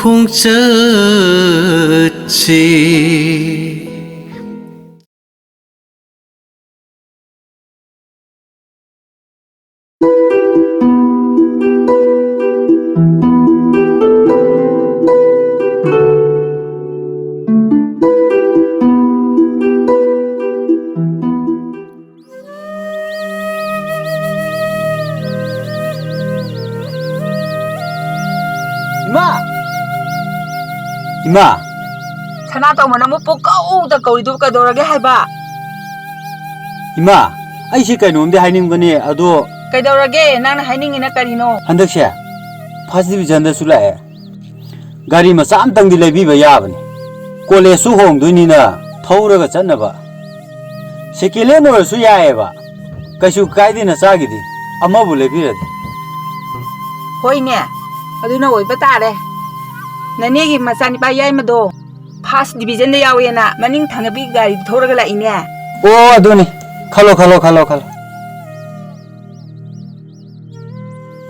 คงเจอจี 이마! 사나동은 뭐 뽀까우다 거리도 까도라게 해봐. 이마! 아이씨 까이놈데 하이닝 거니 아도 까도라게 나는 하이닝이나 까리노. 한덕시 파스티브 전다 술라에 가리 뭐 쌈땅디 레비바 야바니 꼴레 수홍 돈이나 터우러가 짠나봐 세킬레노를 수야해봐 가슈 까이디나 싸기디 아마부 레비라디 호이네. 어두나 오이바 따래. 나네기 마사니 바야이마도 파스 디비전데 야오예나 마닝 탕가비 가리 돌아가라 이네. 오 아도니 칼로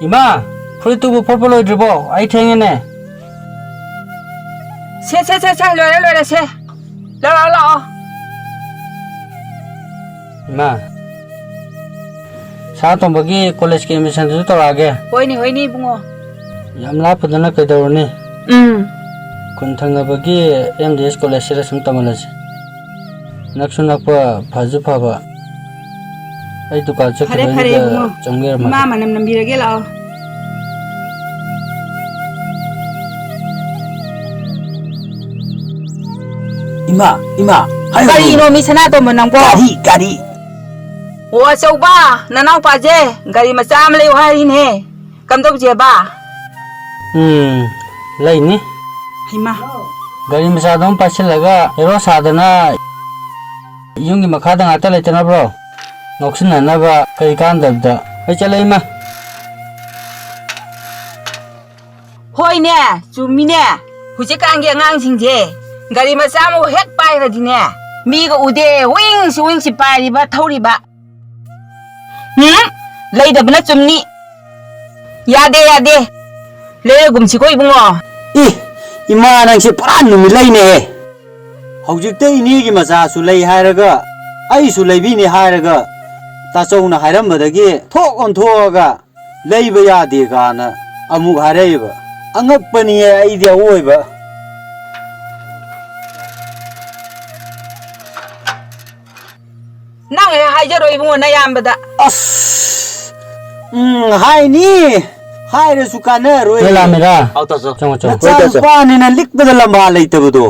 이마, 프리투브 폴폴로 드보 아이탱이네. 세 로라 세. 라라라. 이마, 사tomबगी college के admission जो तो आगे होइनी बुंगो. यामला पदना कदरनी कुंथंगबगी एमडीएस कॉलेज से सम तमलस नक्सुनप फाजु फाबा आई दुकान से फरे बुंगो. चंगेर मा मनम नंबिरगे लाओ. 이마 하이 가리노 미사나도 만남고. 가리 오 저바 나나우 빠제 가리 마차 암레 와리네. 감독제바. लेनी हिमा गाड़ी में साधन पास लगा एरो साधना युंगी मखादा आता लेते ना ब्रो नौकरी ना बा कई काम दबदा ऐ चले इमा होइने जुमिने हुजे कांगे ngang गाड़ी मचा मो हेक पाइरदिने मीगा उदे विंग सि पारिबा थौरिबा लेदबना चुमनी यादे लेगुमसिको इबुंगो 이 이마 낭시 파란 놈이 레이네 हौजिक्ते इनीगी मचासु लै हायरगा आइसु लैबिनी हायरगा ताचौना हायरमबदगी थोक ओनथोगा लैबा यादे गाना अमुक हायरैबा अंगकपनी आइदि ओइबा nang haijaro ibungo nayambada अस हायनी हायरसु कानरोय मेला मेरा आउता जो चंगो पानीना लिक्बदा लम्बा लैतबदो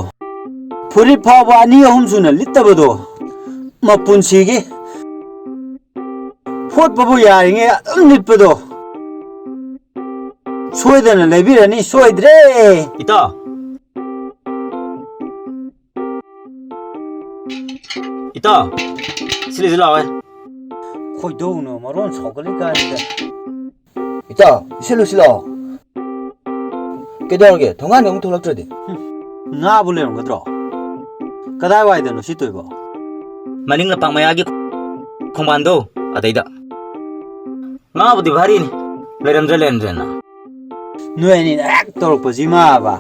फुरि फाबा अनि अहुम सुना लित्तबदो मपुनसिगी फोटबबु यारिङे अदुम लित्पदो सोइदना लैबिरनी सोइद्रे इता सिलिज लावे खोइदौनो मरोन सौगले गानिदा 이따 실로 깨달게 동안에 ông 돌락저디 nga buleron gadro kadai waidano sitoibo मनिंग Lapang मयागी खोंबांदो अदैदा ngaबुदि भारीनि लेरमद्रेना नुएनि एक तोरप जिमाबा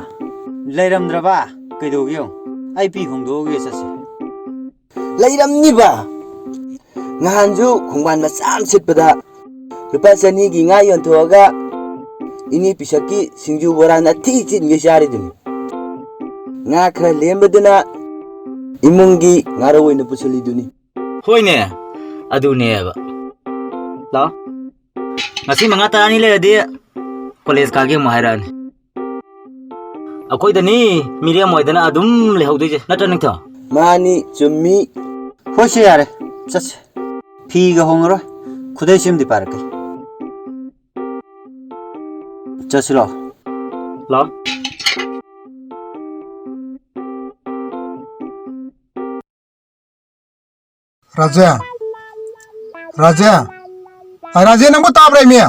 leiramdraba kaidogiyo ai pi khongdoge sase leiramniba ngahanju khongban masam sitpada lupa chanigi nga yonthoga ini pisaki singju borana thi chinge shariduni nga khra lembaduna imungi ngaro oina pusaliduni होइने अदुनेबा ला ngasi manga tarani leradi college kage mahirani akoi dani miriam moidana adum lehaudoje natra ningtha mani chummi होशे यारे ससे फिगा होंगरो खुदै सिमदि पारकै चसिलो ला राजा नंबो ताब्राय मिया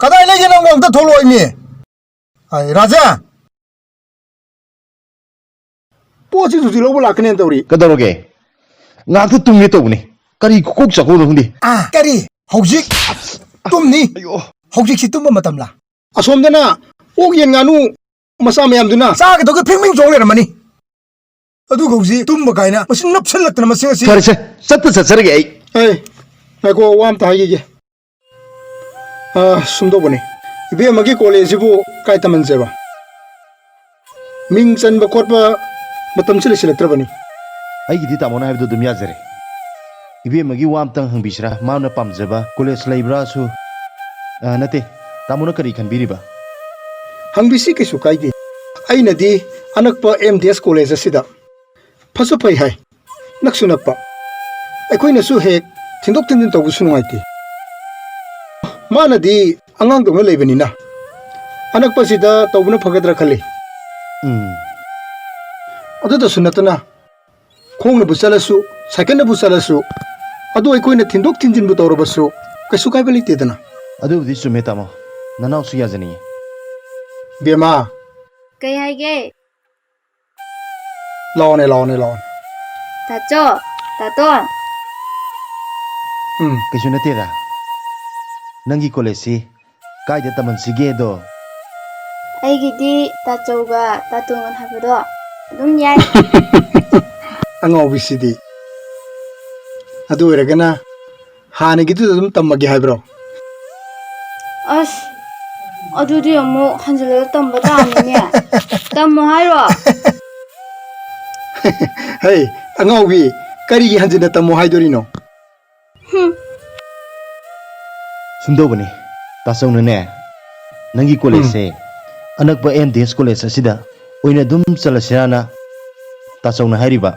कदाय लेगे नंगो अंत थोलोय मि आय राजा पोछि जुजि Lobo लाखने तौरी कदरोगे ngaktu tumni tobuni kari kokok chako no hundi करी हौजिक तुमनी हौजिक सि तुम मतमला असोमदना ꯑꯣꯛ ꯌꯦꯟ ꯉꯥꯅꯨ ꯃꯆꯥ ꯃꯌꯥꯝꯗꯨꯅ ꯆꯥꯒꯗꯧꯒꯤ ꯐꯤꯡꯐꯤꯡ ꯆꯣꯡ ꯂꯩꯔꯝꯃꯅꯤ ꯑꯗꯨꯒ ꯍꯧꯖꯤꯛ ꯇꯨꯝꯕ ꯀꯥꯏꯅ ꯃꯁꯤ ꯅꯞꯁꯤꯜꯂꯛꯇꯅ ꯃꯁꯤ ꯉꯁꯤ ꯐꯔꯦꯁꯦ ꯆꯠꯄ ꯆꯠꯆꯔꯒꯦ ꯑꯩ ꯉꯥꯏꯈꯣ ꯋꯥ ꯑꯝꯇ ꯍꯥꯏꯈꯤꯒꯦ ꯁꯨꯝꯗꯧꯕꯅꯤ 이베ꯝꯃꯒꯤ ꯀꯣꯂꯦꯖꯁꯤꯕꯨ ꯀꯥꯏ ꯇꯝꯍꯟꯁꯦꯕ ꯃꯤꯡ ꯆꯟꯕ ꯈꯣꯠꯄ ꯃꯇꯝꯁꯤ ꯂꯩꯁꯤꯜꯂꯛꯇ꯭ꯔꯕꯅꯤ ꯑꯩꯒꯤꯗꯤ ꯇꯥꯃꯣꯅ ꯍꯥꯏꯕꯗꯨ ꯑꯗꯨꯝ ꯌꯥꯖꯔꯦ ꯏꯕꯦꯝꯃꯒꯤ ꯋꯥ ꯑꯝꯇꯪ ꯍꯪꯕꯤꯁꯤꯔꯥ ꯃꯥꯅ ꯄꯥꯝꯖꯕ ꯀꯣꯂꯦꯖ ꯂꯩꯕ꯭ꯔꯥꯁꯨ ꯅꯠꯇꯦ ꯇꯥꯃꯣꯅ ꯀꯔꯤ ꯈꯟꯕꯤꯔꯤꯕ ꯍꯪꯕꯤꯁꯤ ꯀꯩꯁꯨ ꯀꯥꯏꯗꯦ ꯑꯩꯅꯗꯤ ꯑꯅꯛꯄ MDS ꯀꯣꯂꯦꯖ ꯑꯁꯤꯗ ꯐꯁꯨ ꯐꯩ ꯍꯥꯏ ꯅꯛꯁꯨ ꯅꯛꯄ ꯑꯩꯈꯣꯏꯅꯁꯨ ꯍꯦꯛ ꯊꯤꯟꯗꯣꯛ ꯊꯤꯟꯖꯤꯟ ꯇꯧꯕꯁꯨ ꯅꯨꯡꯉꯥꯏꯇꯦ ꯃꯥꯅꯗꯤ ꯑꯉꯥꯡꯗꯧꯅ ꯂꯩꯕꯅꯤꯅ ꯑꯅꯛꯄꯁꯤꯗ ꯇꯧꯕꯅ ꯐꯒꯗ꯭ꯔꯥ ꯈꯜꯂꯤ ꯑꯗꯨꯗꯁꯨ ꯅꯠꯇꯅ ꯈꯣꯡꯅꯕꯨ ꯆꯠꯂꯁꯨ ꯁꯥꯏꯀꯜꯅꯕꯨ ꯆꯠꯂꯁꯨ ꯑꯗꯨ ꯑꯩꯈꯣꯏꯅ ꯊꯤꯟꯗꯣꯛ ꯊꯤꯟꯖꯤꯟꯕꯨ ꯇꯧꯔꯕꯁꯨ ꯀꯩꯁꯨ ꯀꯥꯏꯕ ꯂꯩꯇꯦꯗꯅ ꯑꯗꯨꯕꯨꯗꯤ ꯆꯨꯝꯃꯦ ꯇꯥꯃꯣ ꯅꯅꯥꯎꯁꯨ ꯌꯥꯖꯅꯤꯡꯉꯤ ꯕꯦꯃꯥ ꯀꯩ ꯍꯥꯏꯒꯦ ꯂꯥꯛꯑꯣꯅꯦ ꯂꯥꯛꯑꯣꯅꯦ ꯂꯥꯛꯑꯣꯅꯦ ꯇꯥꯆꯣ ꯇꯥꯇꯣꯟ ꯀꯩꯁꯨ ꯅꯠꯇꯦꯗ ꯅꯪꯒꯤ ꯀꯣꯂꯦꯖꯁꯤ ꯀꯥꯏꯗ ꯇꯝꯍꯟꯁꯤꯒꯦꯗꯣ ꯑꯩꯒꯤꯗꯤ ꯇꯥꯆꯧꯒ ꯇꯥꯇꯣꯟꯒ ꯍꯥꯏꯕꯗꯣ ꯑꯗꯨꯝ ꯌꯥꯏ ꯑꯉꯥꯎꯕꯤꯁꯤꯗꯤ ꯑꯗꯨ ꯑꯣꯏꯔꯒꯅ ꯍꯥꯟꯅꯒꯤꯗꯨꯗ ꯑꯗꯨꯝ ꯇꯝꯃꯒꯦ ꯍꯥꯏꯕ꯭ꯔോ ꯑꯁ ꯑꯗꯨꯗꯤ ꯑꯃꯨꯛ ꯍꯟꯖꯤꯜꯂꯒ ꯇꯝꯕ ꯇꯥꯕꯅꯤꯅꯦ ꯇꯝꯃꯣ ꯍꯥꯏꯔꯣ ꯍꯩ ꯑꯉꯥꯎꯕꯤ ꯀꯔꯤꯒꯤ ꯍꯟꯖꯤꯟꯅ ꯇꯝꯃꯣ ꯍꯥꯏꯗꯣꯔꯤꯅꯣ ꯁꯨꯝꯗꯧꯕꯅꯤ ꯇꯥꯆꯧꯅꯅꯦ ꯅꯪꯒꯤ ꯀꯣꯂꯦꯖꯁꯦ ꯑꯅꯛꯄ MDS ꯀꯣꯂꯦꯖ ꯑꯁꯤꯗ ꯑꯣꯏꯅ ꯑꯗꯨꯝ ꯆꯠꯂꯁꯤꯔꯥꯅ ꯇꯥꯆꯧꯅ ꯍꯥꯏꯔꯤꯕ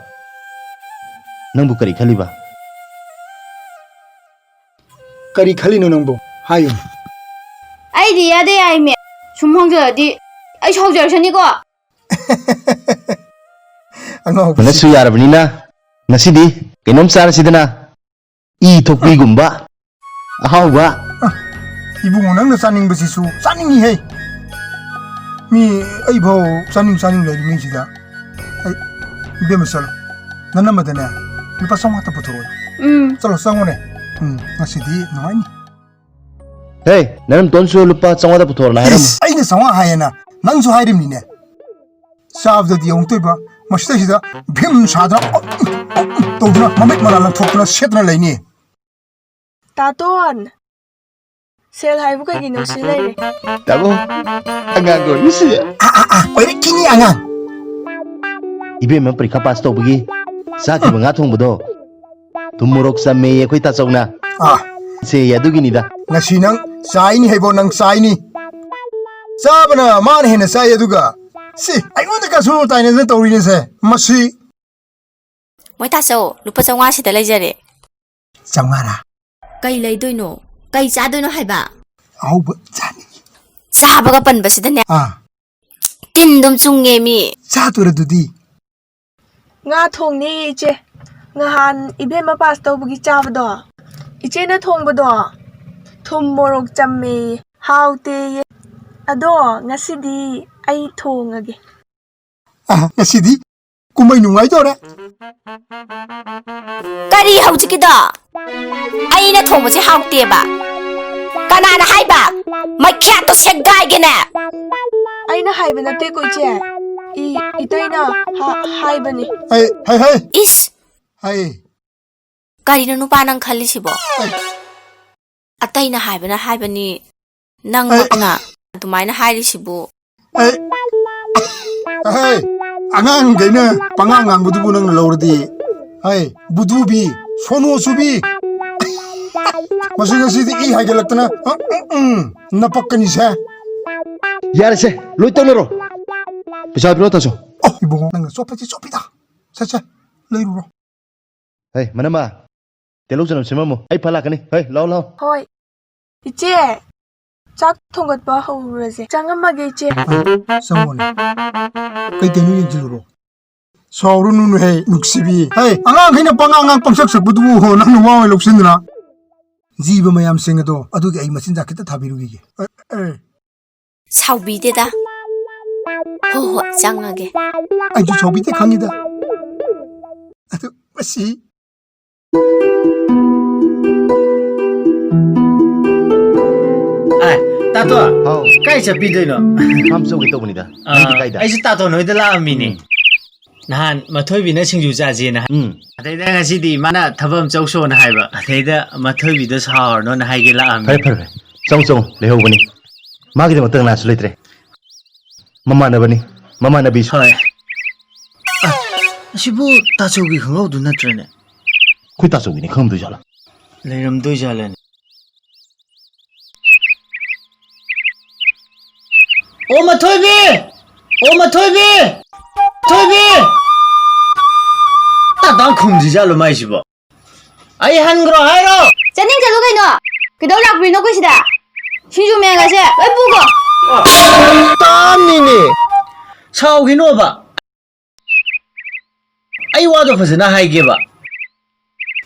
ꯅꯪꯕꯨ ꯀꯔꯤ ꯈꯜꯂꯤꯕ ꯀꯔꯤ ꯈꯜꯂꯤꯅꯣ ꯅꯪꯕꯨ ꯍꯥꯏꯌꯨ ꯑꯩꯗꯤ ꯌꯥꯗꯦ ꯌꯥꯏꯃꯦ ꯁꯨꯝ ꯍꯪꯖꯔꯗꯤ ꯑꯩ ꯁꯥꯎꯖꯔꯁꯅꯤꯀꯣ ꯅꯪꯁꯨ ꯌꯥꯔꯕꯅꯤꯅ ꯉꯁꯤꯗꯤ ꯀꯩꯅꯣꯝ ꯆꯥꯔꯁꯤꯗꯅ ꯏ ꯊꯣꯛꯄꯤꯒꯨꯝꯕ ꯑꯍꯥꯎꯕ 이봉 ꯅꯪꯅ ꯆꯥꯅꯤꯡꯕꯁꯤꯁꯨ ꯆꯥꯅꯤꯡꯉꯤꯍꯦ ꯃꯤ ꯑꯩꯐꯥꯎ ꯆꯥꯅꯤꯡ ꯂꯩꯔꯤꯉꯩꯁꯤꯗ ꯑꯩ 이ቤꯝꯃ ꯆꯠꯂꯣ ꯅꯅꯝꯃꯗꯅꯦ ꯂꯨꯄꯥ 500ꯇ ꯄꯨꯊꯣꯔꯛꯑꯣ ꯆꯠꯂꯣ ꯆꯪꯉꯣꯅꯦ ꯉꯁꯤꯗꯤ ꯅꯨꯡꯉꯥꯏꯅꯤ ꯍꯦ ꯅꯪ ꯇꯣꯟꯁꯨ ꯂꯨꯄꯥ 500ꯇ ꯄꯨꯊꯣꯔꯛꯑꯣꯅ ꯍꯥꯏꯔꯝꯃꯨ ꯑꯩꯅ 500 ꯍꯥꯏꯌꯦꯅ ꯅꯪꯁꯨ ꯍꯥꯏꯔꯤꯝꯅꯤꯅꯦ ꯆꯥꯕꯗꯗꯤ ꯑꯃꯨꯛꯇꯣꯏꯕ ꯃꯁꯤꯗꯩꯁꯤꯗ ꯚꯤꯝ ꯁꯥꯗꯅ ꯇꯧꯗꯨꯅ ꯃꯃꯤꯠ ꯃꯔꯥ ꯂꯪꯊꯣꯛꯇꯨꯅ ꯁꯦꯠꯇꯅ ꯂꯩꯅꯤ ꯇꯥꯇꯣꯟ ꯁꯦꯜ ꯍꯥꯏꯕꯨ ꯀꯩꯒꯤꯅꯣ ꯁꯤ ꯂꯩꯔꯦ ꯇꯥꯃꯣ ꯑꯉꯥꯡ ꯑꯣꯏꯔꯤꯁꯤ ꯑꯣꯏꯔꯛꯈꯤꯅꯤ ꯑꯉꯥꯡ 이베ꯝꯃ ꯄꯔꯤꯈꯥ ꯄꯥꯁ ꯇꯧꯕꯒꯤ ꯆꯥꯈꯤꯕ ꯉꯥ ꯊꯣꯡꯕꯗꯣ ꯊꯨꯝ ꯃꯣꯔꯣꯛ ꯆꯝꯃꯦꯌꯦ ꯑꯩꯈꯣꯏ ꯇꯥꯆꯧꯅ ꯁꯦ ꯑꯗꯨꯒꯤꯅꯤꯗ ngasi nang chaini hebo nang chaini chabana man hena chai aduga si aingonda kasu taina na tawrine se masi moi taso lupa changwa sida leijare changara kai leidoino kai chadoino haiba auba chani chabaga panba sida ne tin dum chungge mi chatura dudi nga thongni iche ngahan ibema pass tawbugi chabado iche na thongbado thum morok chamme haute ado ngasidi ai thongage ngasidi kumai nungai dore kari haujikida aina thongbosi haute ba kanana haiba makhya to segdai gene aina haiba nate ko iche itaina haibani hai is hai kari no nupa nang khali sibo ataina haibana haibani nang makna tumaina hairi sibu hai angang gaina pangang ang budu nang lawrdi hai budubi sono subi masing sidi I haigalakna napakani sa yarse loi tonero pisa bro taso ibo nang sopita sacha leiruro hey manama telo janam semamo ai phala kani hey lao hoi iche chak thongat ba hawraje changamage iche samon kai tenu yinjuro sawru nu he nuksibi hey angang khina pangang pangsak sak budu ho nang nuwa loksindna jiba mayam singado adugi ai machin jakita thabirugi saubi de da ho changage ai ju saubi de khangida adu basi तातो ꯍꯥꯎ काई चप्पिदैनो farm ꯆꯧꯒꯦ ꯇꯧꯕꯅꯤꯗ ꯅꯪꯗꯤ ꯀꯥꯏꯗ ꯑꯩꯁꯨ तातो ꯅꯣꯏꯗ ꯂꯥꯛꯑꯝꯃꯤꯅꯦ ꯅꯍꯥꯟ ꯃꯊꯣꯏꯕꯤꯅ ꯁꯤꯡꯖꯨ ꯆꯥꯖꯦꯅ ꯑꯗꯩꯗ ꯉꯁꯤꯗꯤ ꯃꯥꯅ ꯊꯕꯛ ꯆꯧꯁꯣꯅ ꯍꯥꯏꯕ ꯑꯗꯩꯗ ꯃꯊꯣꯏꯕꯤꯗꯣ ꯁꯥꯎꯔꯅꯣꯅ ꯍꯥꯏꯒꯦ ꯂꯥꯛꯑꯝꯃꯤ ꯐꯔꯦ ꯐꯔꯦ ꯆꯪꯉꯨ ꯂꯩꯍꯧꯕꯅꯤ ꯃꯥꯒꯤꯗꯃꯛꯇ ꯀꯅꯥꯁꯨ ꯂꯩꯇ꯭ꯔꯦ ꯃꯃꯥꯟꯅꯕꯅꯤ ꯃꯃꯥꯟꯅꯕꯤꯁꯨ ꯍꯣꯏ ꯑꯁꯤꯕꯨ ꯇꯥꯆꯧꯒꯤ ꯈꯪꯍꯧꯗꯨ ꯅꯠꯇ꯭ꯔꯅꯦ ꯑꯩꯈꯣꯏ ꯇꯥꯆꯧꯒꯤꯅꯤ ꯈꯪꯗꯣꯏꯖꯥꯠꯂꯥ ꯂꯩꯔꯝꯗꯣꯏꯖꯥꯠꯂꯅꯦ ꯑꯣ ꯃꯊꯣꯏꯕꯤ ꯃꯊꯣꯏꯕꯤ ꯇꯥꯇꯥ ꯈꯨꯝꯗ꯭ꯔꯤꯖꯥꯠꯂꯣ ꯃꯥꯏꯁꯤꯕꯣ ꯑꯩ ꯍꯟꯈ꯭ꯔꯣ ꯍꯥꯏꯔꯣ ꯆꯠꯅꯤꯡ ꯆꯠꯂꯨ ꯀꯩꯅꯣ ꯀꯩꯗꯧ ꯂꯥꯛꯄꯤꯅꯣ ꯑꯩꯈꯣꯏ ꯁꯤꯗ ꯁꯤꯡꯖꯨ ꯃꯌꯥꯝꯒꯁꯦ ꯂꯣꯏ ꯄꯨꯈꯣ ꯇꯥꯝꯅꯤꯅꯦ ꯁꯥꯎꯈꯤꯅꯣꯕ ꯑꯩ ꯋꯥꯗꯣ ꯐꯖꯅ ꯍꯥꯏꯒꯦꯕ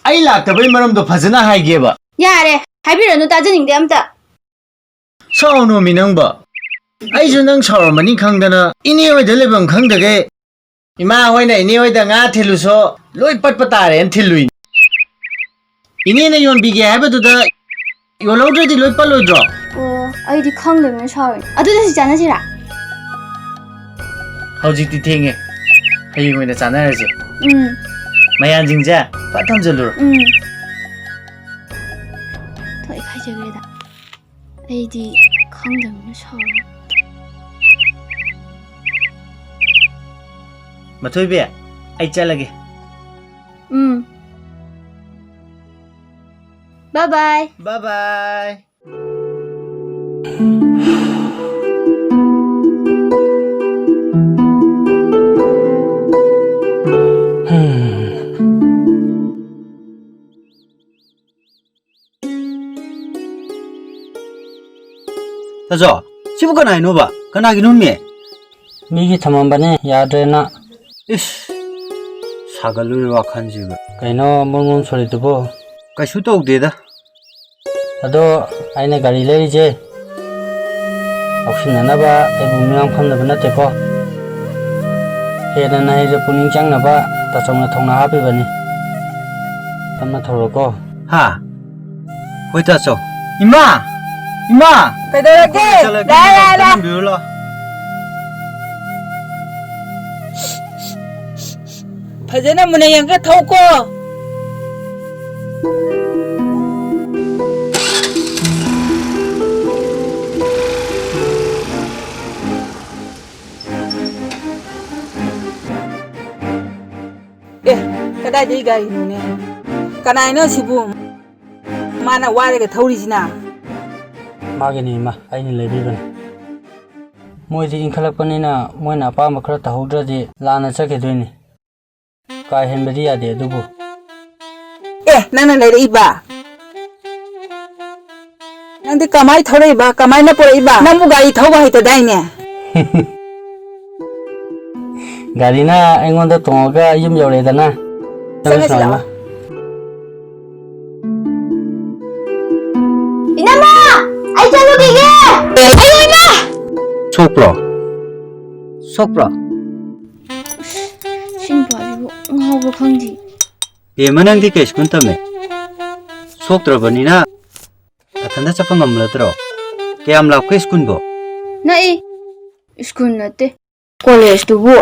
ꯑꯩ ꯂꯥꯛꯇꯕꯩ ꯃꯔꯝꯗꯣ ꯐꯖꯅ ꯍꯥꯏꯒꯦꯕ ꯌꯥꯔꯦ ꯍꯥꯏꯕꯤꯔꯅꯨ ꯇꯥꯖꯅꯤꯡꯗꯦ ꯑꯝꯇ ꯁꯥꯎꯅꯣꯃꯤ ꯅꯪꯕ ꯑꯩꯁꯨ ꯅꯪ ꯁꯥꯎꯔꯝꯃꯅꯤ ꯈꯪꯗꯅ ꯏꯅꯦ ꯍꯣꯏꯗ ꯂꯩꯐꯝ ꯈꯪꯗꯒꯩ 이마 호이나 이네 호이다 nga 틸루소 로이 պատпатare en 틸루인 이네나 연비게 하버두다 요로드디 로이 빨로이드로 ꯑꯩꯗꯤ ꯈꯪꯗꯕꯅ ꯁꯥꯎꯔꯤꯅꯦ ꯑꯗꯨꯗ ꯁꯤ ꯆꯥꯅꯁꯤꯔꯥ ꯍꯧꯖꯤꯛꯇꯤ ꯊꯦꯡꯉꯦ ꯍꯌꯦꯡ ꯑꯣꯏꯅ ꯆꯥꯅꯔꯁꯦ ꯃꯌꯥꯝꯁꯤꯡꯁꯦ ꯄꯠ ꯊꯝꯖꯜꯂꯨꯔꯣ ꯊꯣꯛꯏ ꯈꯥꯏꯖꯈ꯭ꯔꯦꯗ ꯑꯩꯗꯤ ꯈꯪꯗꯕꯅ ꯁꯥꯎꯔꯤꯅꯦ ꯃꯊꯣꯏꯕꯤ ꯑꯩ ꯆꯠꯂꯒꯦ Bye bye. Bye bye. ताजो सिबु कनाइनोबा कनागिनुमे मीगी थमंबने याद्रेना इस सागलुर वाखनजिबा कइनो मोमोम सोलिदुबो कइसु तौदेदा अदो आइना गाड़ी लेरिजे औसिननबा एबु मियां फमनबा नतेको हेना नाइजे पुनिंग चांगनबा ताचौना थौना हाबिबनी तमना थौरको हा होय ताचौ इमा इमा कदरके ला बिउलो फजना मुने यंग थौको कदाई गाड़ीने कनाइनो सिबु माना वारेगा थौरीसिना मागिनी मा आइनि लेबिबनी मोइदि इंखलकपनिना मोइना अपाम खरा तहौद्रदि लाना चखेदोइनि का हेनबदि यादे अदुबु नंना लेरइबा नंदि कमाई थौरइबा कमाइना पोरइबा नंबु गाड़ी थौबा हैतदाइने गाड़ीना एंगोंदा तोंगा युम यौरेदना संगसिलावा इनामा आई चलुगिगे आइना सोप्रो सिंपाजिबु ngawbo khangdi पेमनंगदि केसकुंतमे सोक्त्रबनिना अथंदा चप्पा ngamlatro कयाम लापके स्कूलबो nai school nate college tubu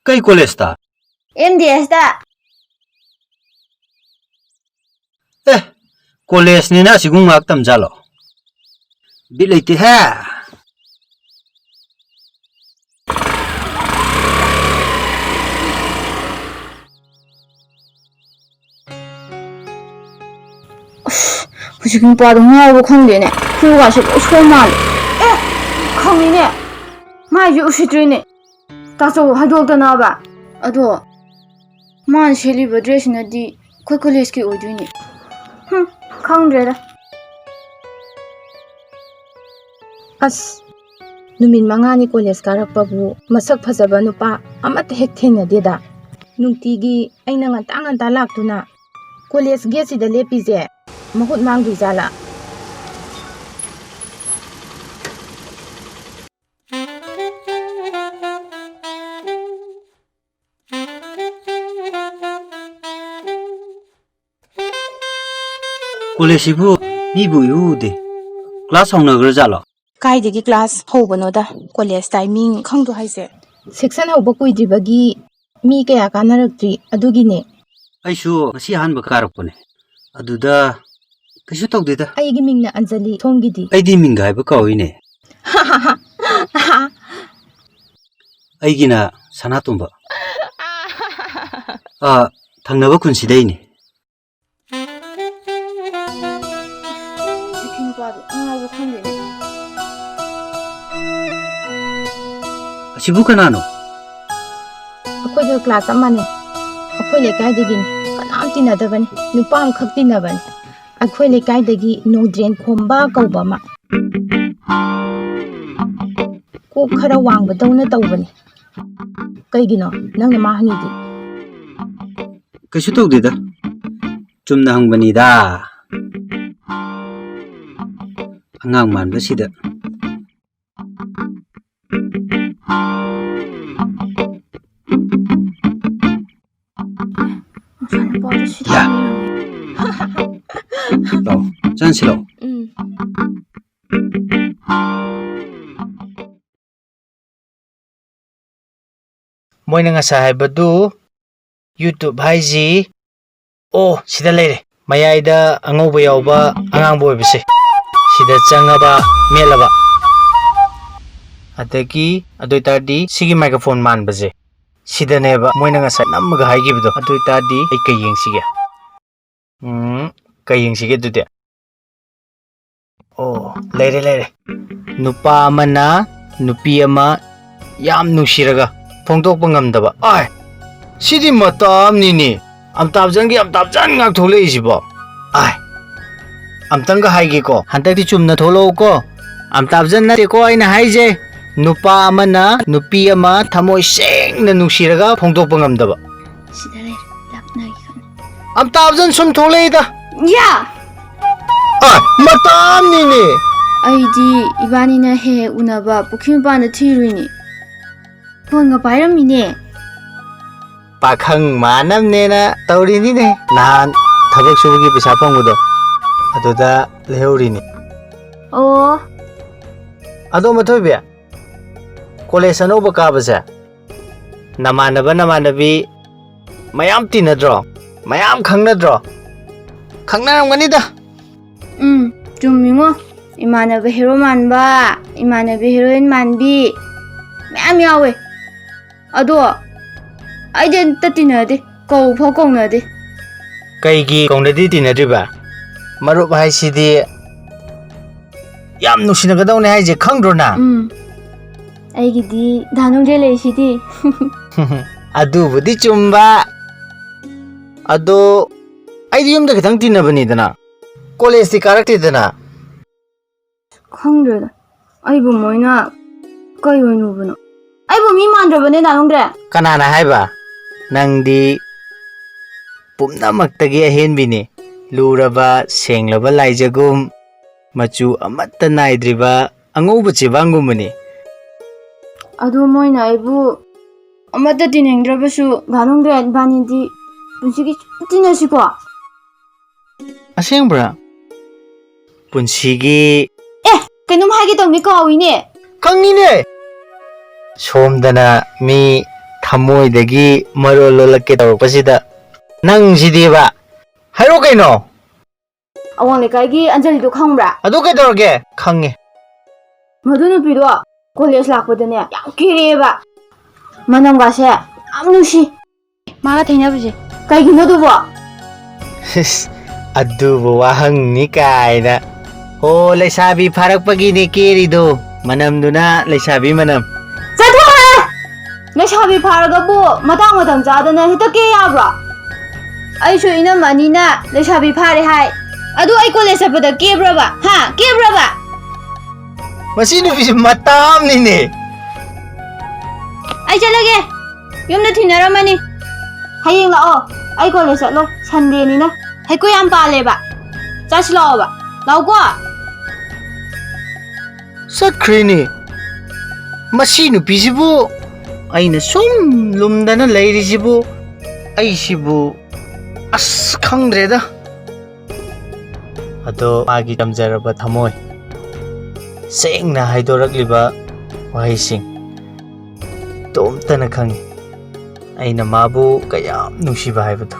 कई कॉलेज ता MDS da कॉलेज ने ना सिगुं माक तम जालो बिलेती है हुजिकिं पादो ngawbo khangdene खुगा से सोय माल खंगिने माइजु उसित्रिने ताचौ हादोक्तनाबा अदो मान सेलिबो ड्रेस नदि खोय कॉलेज की ओइदुइने खंद्रेदा अस नुमिन मंगानी कॉलेज कारकपबु मसक फजबा नुपा अमत हेक थेंगदेदा नुंतीगी अइना nganta लाक्तुना कॉलेज गेट सिदा लेपिजे महूत मांगदु जाला कॉलेज सिबु मीबु युदे क्लास होनगर जालो ꯀꯥꯏꯗꯒꯤ ꯀ꯭ꯂꯥꯁ ꯍꯧꯕꯅꯣꯗ ꯀꯣꯂꯦꯖ ꯇꯥꯏꯃꯤꯡ ꯈꯪꯗ꯭ꯔꯣ ꯍꯥꯏꯁꯦ ꯁꯦꯛꯁꯟ ꯍꯧꯕ ꯀꯨꯏꯗ꯭ꯔꯤꯕꯒꯤ ꯃꯤ ꯀꯌꯥ ꯀꯥꯟꯅꯔꯛꯇ꯭ꯔꯤ ꯑꯗꯨꯒꯤꯅꯦ ꯑꯩꯁꯨ ꯉꯁꯤ ꯑꯍꯥꯟꯕ ꯀꯥꯔꯛꯄꯅꯦ ꯑꯗꯨꯗ ꯀꯩꯁꯨ ꯇꯧꯗꯦꯗ ꯑꯩꯒꯤ ꯃꯤꯡꯅ ꯑꯟꯖꯂꯤ ꯁꯣꯝꯒꯤꯗꯤ ꯑꯩꯗꯤ ꯃꯤꯡꯒ ꯍꯥꯏꯕ ꯀꯥꯎꯏꯅꯦ ꯑꯩꯒꯤꯅ ꯁꯅꯥꯇꯣꯝꯕ ꯊꯪꯅꯕ ꯈꯨꯟꯁꯤꯗꯩꯅꯦ ꯑꯁꯤꯕꯨ ꯀꯅꯥꯅꯣ ꯑꯩꯈꯣꯏꯒ ꯀ꯭ꯂꯥꯁ ꯆꯞ ꯃꯥꯟꯅꯩ ꯑꯩꯈꯣꯏ ꯂꯩꯀꯥꯏꯗꯒꯤꯅꯤ ꯀꯅꯥꯝ ꯇꯤꯟꯅꯗꯕꯅꯤ ꯅꯨꯄꯥ ꯑꯃꯈꯛ ꯇꯤꯟꯅꯕꯅꯤ ꯑꯩꯈꯣꯏ ꯂꯩꯀꯥꯏꯗꯒꯤ ꯅꯣꯡꯗ꯭ꯔꯦꯟ ꯈꯣꯝꯕ ꯀꯧꯕ ꯑꯃ ꯀꯣꯛ ꯈꯔ ꯋꯥꯡꯕꯗꯧꯅ ꯇꯧꯕꯅꯤ ꯀꯩꯒꯤꯅꯣ ꯅꯪꯅ ꯃꯥ ꯍꯪꯉꯤꯗꯤ ꯀꯩꯁꯨ ꯇꯧꯗꯦꯗ ꯆꯨꯝꯅ ꯍꯪꯕꯅꯤꯗ ꯑꯉꯥꯡ ꯃꯥꯟꯕꯁꯤꯗ ꯂꯥꯛꯑꯣ ꯆꯪꯁꯤ ꯂꯥꯛꯑꯣ ꯃꯣꯏꯅ ꯉꯁꯥꯏ ꯍꯥꯏꯕꯗꯨ ꯌꯨꯇꯨꯕ ꯍꯥꯏꯁꯤ ꯁꯤꯗ ꯂꯩꯔꯦ ꯃꯌꯥꯏꯗ ꯑꯉꯧꯕ ꯌꯥꯎꯕ ꯑꯉꯥꯡꯕ ꯑꯣꯏꯕꯁꯦ ꯁꯤꯗ ꯆꯪꯉꯕ ꯃꯦꯠꯂꯕ ꯑꯗꯒꯤ ꯑꯗꯨ ꯑꯣꯏꯇꯥꯔꯗꯤ ꯁꯤꯒꯤ ꯃꯥꯏꯀ꯭ꯔꯣꯐꯣꯟ ꯃꯥꯟꯕꯁꯦ ꯁꯤꯗꯅꯦꯕ ꯃꯣꯏꯅ ꯉꯁꯥꯏ ꯅꯝꯃꯒ ꯍꯥꯏꯈꯤꯕꯗꯣ ꯑꯗꯨ ꯑꯣꯏꯇꯥꯔꯗꯤ ꯑꯩ ꯀꯩ ꯌꯦꯡꯁꯤꯒꯦ ꯀꯩ ꯌꯦꯡꯁꯤꯒꯦ ꯑꯗꯨꯗꯤ ꯂꯩꯔꯦ ꯅꯨꯄꯥ ꯑꯃꯅ ꯅꯨꯄꯤ ꯑꯃ ꯌꯥꯝ ꯅꯨꯡꯁꯤꯔꯒ ꯐꯣꯡꯗꯣꯛꯄ ꯉꯝꯗꯕ ꯁꯤꯗꯤ ꯃꯇꯝꯅꯤꯅꯦ ꯑꯝꯇꯥꯕꯖꯟ ꯉꯥꯛ ꯊꯣꯛꯂꯛꯏꯁꯤꯕꯣ ꯑꯝꯇꯪꯒ ꯍꯥꯏꯒꯦꯀꯣ ꯍꯟꯗꯛꯇꯤ ꯆꯨꯝꯅ ꯊꯣꯛꯂꯛꯎꯀꯣ ꯑꯝꯇꯥꯕꯖꯟ ꯅꯠꯇꯦꯀꯣ ꯑꯩꯅ ꯍꯥꯏꯖꯦ ꯅꯨꯄꯥ ꯑꯃꯅ ꯅꯨꯄꯤ ꯑꯃ ꯊꯃꯣꯏ ꯁꯦꯡꯅ ꯅꯨꯡꯁꯤꯔꯒ ꯐꯣꯡꯗꯣꯛꯄ ꯉꯝꯗꯕ ꯁꯤꯗ ꯂꯩꯔꯦ ꯂꯥꯞꯅꯒꯤ ꯑꯝꯇꯥꯕꯖꯟ ꯁꯨꯝ ꯊꯣꯛꯂꯛꯏꯗ ꯌꯥ ꯃꯇꯝꯅꯤꯅꯦ ꯑꯩꯗꯤ ꯏꯕꯥꯅꯤꯅ ꯍꯦꯛ ꯎꯅꯕ ꯄꯨꯈ꯭ꯔꯤ ꯃꯄꯥꯟꯗ ꯊꯤꯔꯨꯏꯅꯤ ꯐꯣꯟꯒ ꯄꯥꯏꯔꯝꯃꯤꯅꯦ ꯄꯥꯈꯪ ꯃꯥꯅꯕꯅꯦꯅ ꯇꯧꯔꯤꯅꯤꯅꯦ ꯅꯍꯥꯟ ꯊꯕꯛ ꯁꯨꯕꯒꯤ ꯄꯩꯁꯥ ꯐꯪꯕꯗꯣ ꯑꯗꯨꯗ ꯂꯩꯍꯧꯔꯤꯅꯤ ꯑꯗꯣ ꯃꯊꯣꯏꯕꯤ ꯀꯣꯂꯦꯖ ꯑꯅꯧꯕ ꯀꯥꯕꯁꯦ ꯅꯃꯥꯟꯅꯕꯤ ꯃꯌꯥꯝ ꯇꯤꯟꯅꯗ꯭ꯔꯣ ꯃꯌꯥꯝ ꯈꯪꯅꯗ꯭ꯔꯣ ꯈꯪꯅꯔꯝꯒꯅꯤꯗ ꯆꯨꯝꯃꯤꯉꯣ ꯏꯃꯥꯟꯅꯕ ꯍꯦꯔꯣ ꯃꯥꯟꯕ ꯏꯃꯥꯟꯅꯕꯤ ꯍꯦꯔꯣꯏꯟ ꯃꯥꯟꯕꯤ ꯃꯌꯥꯝ ꯌꯥꯎꯋꯦ ꯑꯗꯣ ꯑꯩꯗꯤ ꯑꯝꯇ ꯇꯤꯟꯅꯗꯦ ꯀꯧꯐꯥꯎ ꯀꯧꯅꯗꯦ ꯀꯩꯒꯤ ꯀꯧꯅꯗꯤ ꯇꯤꯟꯅꯗ꯭ꯔꯤꯕ ꯃꯔꯨꯞ ꯍꯥꯏꯁꯤꯗꯤ ꯌꯥꯝ ꯅꯨꯡꯁꯤꯅꯒꯗꯧꯅꯦ ꯍꯥꯏꯁꯦ ꯈꯪꯗ꯭ꯔꯣ ꯅꯪ ꯑꯩꯒꯤꯗꯤ ꯙꯥꯅꯨꯡꯖꯦ ꯂꯩꯁꯤꯗꯤ ꯑꯗꯨꯕꯨꯗꯤ ꯆꯨꯝꯕ ꯑꯗꯣ ꯑꯩꯗꯤ ꯌꯨꯝꯗ ꯈꯤꯇꯪ ꯇꯤꯟꯅꯕꯅꯤꯗꯅ ꯀꯣꯂꯦꯖꯇꯤ ꯀꯥꯔꯛꯇꯦꯗꯅ ꯈꯪꯗ꯭ꯔꯦꯗ ꯑꯩꯕꯨ ꯃꯣꯏꯅ ꯀꯩ ꯑꯣꯏꯅ ꯎꯕꯅꯣ ꯑꯩꯕꯨ ꯃꯤ ꯃꯥꯟꯗ꯭ꯔꯕꯅꯦ ꯙꯥꯅꯨꯡꯖꯦ ꯀꯅꯥꯅ ꯍꯥꯏꯕ ꯅꯪꯗꯤ ꯄꯨꯝꯅꯃꯛꯇꯒꯤ ꯑꯍꯦꯟꯕꯤꯅꯤ ꯂꯨꯔꯕ ꯁꯦꯡꯂꯕ ꯂꯥꯏꯖꯒꯨꯝ ꯃꯆꯨ ꯑꯃꯠꯇ ꯅꯥꯏꯗ꯭ꯔꯤꯕ ꯑꯉꯧꯕ ꯆꯦꯕꯥꯡꯒꯨꯝꯕꯅꯤ ꯑꯗꯣ ꯃꯣꯏꯅ ꯑꯩꯕꯨ ꯑꯃꯠꯇ ꯇꯤꯟꯅꯤꯡꯗ꯭ꯔꯕꯁꯨ ꯙꯥꯅꯨꯡꯖꯦ ꯏꯕꯥꯅꯤꯗꯤ ꯄꯨꯟꯁꯤꯒꯤ ꯁꯨꯝ ꯇꯤꯟꯅꯁꯤꯀꯣ ꯑꯁꯦꯡꯕ꯭ꯔꯥ ꯄꯨꯟꯁꯤꯒꯤ ꯀꯩꯅꯣꯝ ꯍꯥꯏꯒꯦ ꯇꯧꯅꯤ ꯀꯥꯎꯏꯅꯦ ꯈꯪꯉꯤꯅꯦ ꯁꯣꯝꯗꯅ ꯃꯤ ꯊꯃꯣꯏꯗꯒꯤ ꯃꯔꯣꯜ ꯂꯣꯜꯂꯛꯀꯦ ꯇꯧꯔꯛꯄꯁꯤꯗ ꯅꯪꯁꯤꯗꯤꯕ ꯍꯥꯏꯔꯣ ꯀꯩꯅꯣ ꯑꯋꯥꯡ ꯂꯩꯀꯥꯏꯒꯤ ꯑꯟꯖꯂꯤꯗꯣ ꯈꯪꯕ꯭ꯔꯥ ꯑꯗꯨ ꯀꯩꯗꯧꯔꯒꯦ ꯈꯪꯉꯦ ꯃꯗꯨ ꯅꯨꯄꯤꯗꯣ ꯀꯣꯂꯦꯖ ꯂꯥꯛꯄꯗꯅꯦ ꯌꯥꯝ ꯀꯤꯔꯛꯑꯦꯕ ꯃꯅꯝꯒꯥꯁꯦ ꯌꯥꯝ ꯅꯨꯡꯁꯤ ꯃꯥꯒ ꯊꯦꯡꯅꯕꯁꯦ ꯀꯩꯒꯤꯅꯣ ꯑꯗꯨꯕꯣ ꯑꯗꯨꯕꯨ ꯋꯥꯍꯪꯅꯤ ꯀꯥꯏꯅ ꯂꯩꯁꯥꯕꯤ ꯐꯥꯔꯛꯄꯒꯤꯅꯦ ꯀꯦꯔꯤꯗꯣ ꯃꯅꯝꯗꯨꯅ ꯂꯩꯁꯥꯕꯤ ꯃꯅꯝ ꯆꯠꯊꯣꯛꯑꯦ ꯂꯩꯁꯥꯕꯤ ꯐꯥꯔꯒꯕꯨ ꯃꯇꯥꯡ ꯃꯇꯝ ꯆꯥꯗꯅ ꯍꯦꯛꯇ ꯀꯦ ꯌꯥꯕ꯭ꯔꯣ ꯑꯩꯁꯨ ꯏꯅꯝꯃ ꯑꯅꯤꯅ ꯂꯩꯁꯥꯕꯤ ꯐꯥꯔꯦ ꯍꯥꯏ ꯑꯗꯨ ꯑꯩ ꯀꯣꯂꯦꯖ ꯆꯠꯄꯗ ꯀꯦꯕ꯭ꯔꯕ ꯀꯦꯕ꯭ꯔꯕ ꯃꯁꯤ ꯅꯨꯄꯤꯁꯤ ꯃꯇꯥꯝꯅꯤꯅꯦ ꯑꯩ ꯆꯠꯂꯒꯦ ꯌꯨꯝꯗ ꯊꯤꯟꯅꯔꯝꯃꯅꯤ ꯍꯌꯦꯡ ꯂꯥꯛꯑꯣ ꯑꯩ ꯀꯣꯂꯦꯖ ꯆꯠꯂꯣꯏ ꯁꯟꯗꯦꯅꯤꯅ ꯍꯩꯀꯨ ꯌꯥꯝ ꯄꯥꯜꯂꯦꯕ ꯆꯠꯁꯤ ꯂꯥꯛꯑꯣꯕ ꯂꯥꯛꯎꯀꯣ ꯆꯠꯈ꯭ꯔꯦꯅꯦ ꯃꯁꯤ ꯅꯨꯄꯤꯁꯤꯕꯨ ꯑꯩꯅ ꯁꯨꯝ ꯂꯨꯝꯗꯅ ꯂꯩꯔꯤꯁꯤꯕꯨ ꯑꯩꯁꯤꯕꯨ ꯑꯁ ꯈꯪꯗ꯭ꯔꯦꯗ ꯑꯗꯣ ꯃꯥꯒꯤ ꯇꯝꯖꯔꯕ ꯊꯃꯣꯏ ꯁꯦꯡꯅ ꯍꯥꯏꯗꯣꯔꯛꯂꯤꯕ ꯋꯥꯍꯩꯁꯤꯡ ꯇꯣꯝꯇꯅ ꯈꯪꯉꯤ ꯑꯩꯅ ꯃꯥꯕꯨ ꯀꯌꯥꯝ ꯅꯨꯡꯁꯤꯕ ꯍꯥꯏꯕꯗꯣ